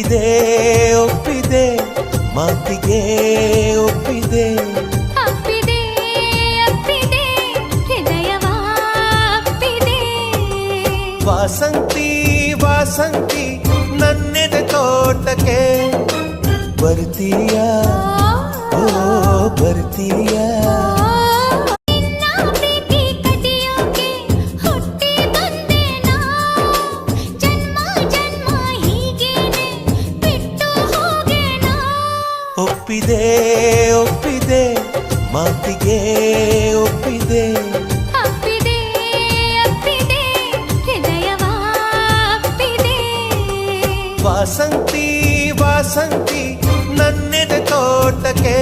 ಒಪ್ಪಿದೆ ಒಪ್ಪಿದೆ ಮಾತಿಗೆ ಒಪ್ಪಿದೆ ಅಪ್ಪಿದೆ ಅಪ್ಪಿದೆ ಹೃದಯವ ಅಪ್ಪಿದೆ ವಾಸಂತಿ ವಾಸಂತಿ ನನ್ನೆದೆ ತೋಟಕ್ಕೆ ಬರ್ತೀಯಾ ಓ ಬರ್ತೀಯಾ ನಿನ್ನ ಪ್ರೀತಿ ಕದಿಯೋಕೆ ಹುಟ್ಟಿ ಬಂದೆ ನಾ ಜನ್ಮ ಜನ್ಮ ಹೀಗೇನೆ ಬಿಟ್ಟು ಹೋಗೆನಾ ಒಪ್ಪಿದೆ ಒಪ್ಪಿದೆ ಮಾತಿಗೆ ಒಪ್ಪಿದೆ ಅಪ್ಪಿದೆ ಅಪ್ಪಿದೆ ಹೃದಯವ ಅಪ್ಪಿದೆ ವಾಸಂತಿ ವಾಸಂತಿ ನನ್ನೆದೆ ತೋಟಕ್ಕೆ